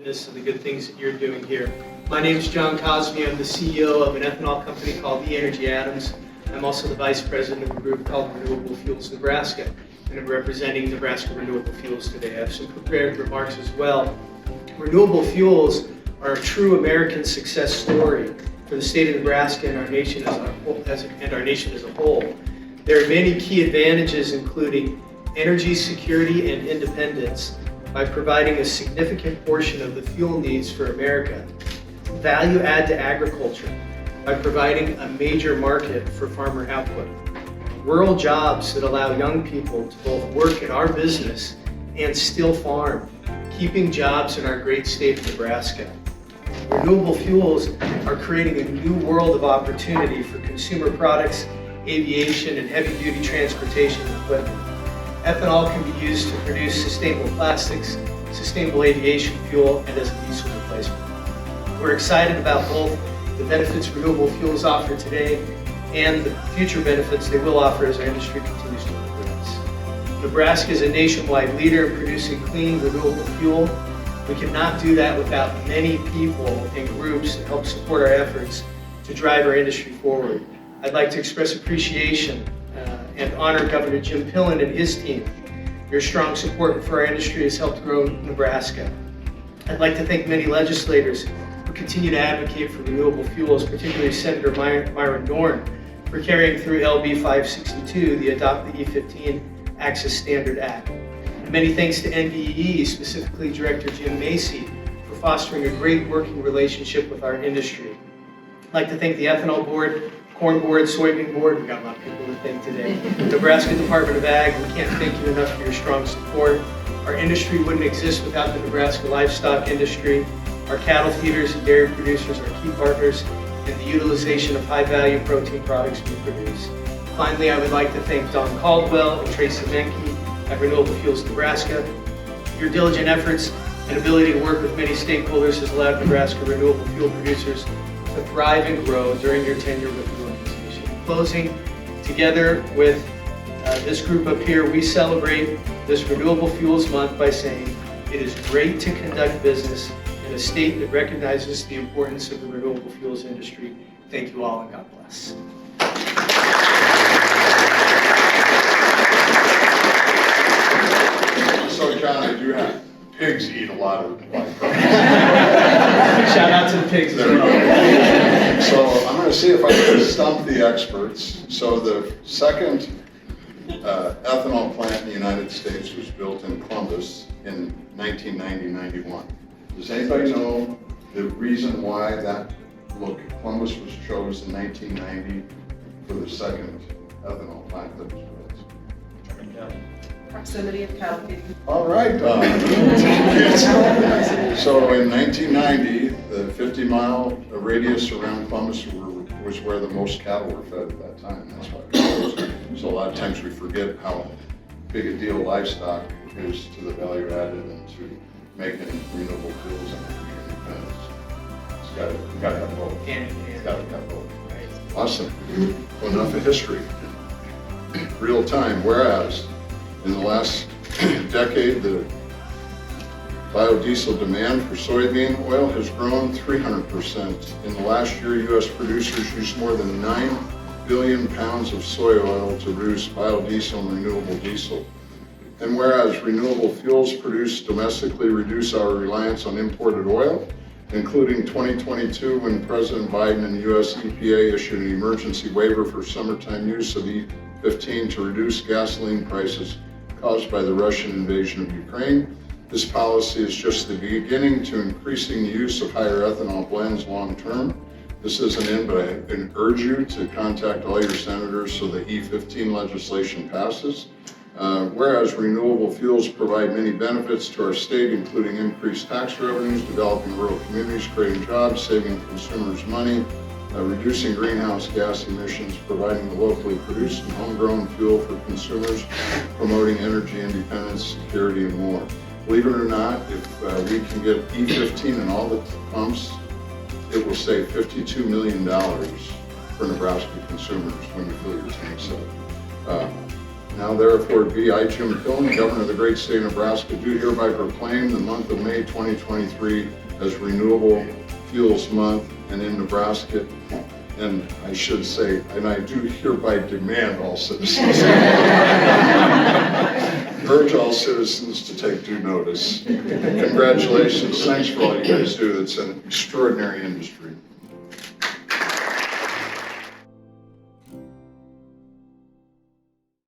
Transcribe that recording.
of the good things that you're doing here. My name is John Cosby. I'm the CEO of an ethanol company called E-Energy Adams. I'm also the vice president of a group called Renewable Fuels Nebraska, and I'm representing Nebraska Renewable Fuels today. I have some prepared remarks as well. Renewable fuels are a true American success story for the state of Nebraska and our nation as a whole. There are many key advantages, including energy security and independence by providing a significant portion of the fuel needs for America. Value add to agriculture by providing a major market for farmer output. Rural jobs that allow young people to both work in our business and still farm, keeping jobs in our great state of Nebraska. Renewable fuels are creating a new world of opportunity for consumer products, aviation, and heavy-duty transportation equipment. Ethanol can be used to produce sustainable plastics, sustainable aviation fuel, and as a diesel replacement. We're excited about both the benefits renewable fuels offer today and the future benefits they will offer as our industry continues to progress. Nebraska is a nationwide leader in producing clean, renewable fuel. We cannot do that without many people and groups that help support our efforts to drive our industry forward. I'd like to express appreciation and honor Governor Jim Pillen and his team. Your strong support for our industry has helped grow Nebraska. I'd like to thank many legislators who continue to advocate for renewable fuels, particularly Senator Myron Dorn for carrying through LB 562, the Adopt the E15 Access Standard Act. And many thanks to NBEE, specifically Director Jim Macy, for fostering a great working relationship with our industry. I'd like to thank the Ethanol Board, Corn Board, Soybean Board, we've got a lot of people to thank today. Nebraska Department of Ag, we can't thank you enough for your strong support. Our industry wouldn't exist without the Nebraska livestock industry. Our cattle feeders and dairy producers are key partners in the utilization of high-value protein products we produce. Finally, I would like to thank Don Caldwell and Tracy Menke at Renewable Fuels Nebraska. Your diligent efforts and ability to work with many stakeholders has allowed Nebraska renewable fuel producers to thrive and grow during your tenure with the organization. In closing, together with this group up here, we celebrate this Renewable Fuels Month by saying it is great to conduct business in a state that recognizes the importance of the renewable fuels industry. Thank you all, and God bless. So, John, I do have pigs eat a lot of life. Shout out to the pigs as well. So I'm going to see if I can stump the experts. So the second ethanol plant in the United States was built in Columbus in 1990-91. Does anybody know the reason why Columbus was chosen in 1990 for the second ethanol plant that was built? Proximity of cattle feeding. All right. So in 1990, the 50-mile radius around Columbus was where the most cattle were fed at that time. That's why it was. So a lot of times we forget how big a deal livestock is to the value added and to making renewable fuels and energy independence. It's got to have both. It's got to have both. Right. Awesome. Well, enough of history. Real time. Whereas in the last decade, the biodiesel demand for soybean oil has grown 300%. In the last year, U.S. producers used more than 9 billion pounds of soy oil to produce biodiesel and renewable diesel. And whereas renewable fuels produced domestically reduce our reliance on imported oil, including 2022 when President Biden and the U.S. EPA issued an emergency waiver for summertime use of E15 to reduce gasoline prices caused by the Russian invasion of Ukraine. This policy is just the beginning to increasing the use of higher ethanol blends long term. This isn't in, but I urge you to contact all your senators so the E15 legislation passes. Whereas renewable fuels provide many benefits to our state, including increased tax revenues, developing rural communities, creating jobs, saving consumers money, reducing greenhouse gas emissions, providing the locally produced and homegrown fuel for consumers, promoting energy independence, security, and more. Believe it or not, if we can get E15 in all the pumps, it will save $52 million for Nebraska consumers when you fill your tanks up. Now therefore be I, Jim Pillen, Governor of the great state of Nebraska, do hereby proclaim the month of May 2023 as Renewable Fuels Month, and in Nebraska, and I should say, and I do hereby demand all citizens, urge all citizens to take due notice. Congratulations, thanks for all you guys do, it's an extraordinary industry.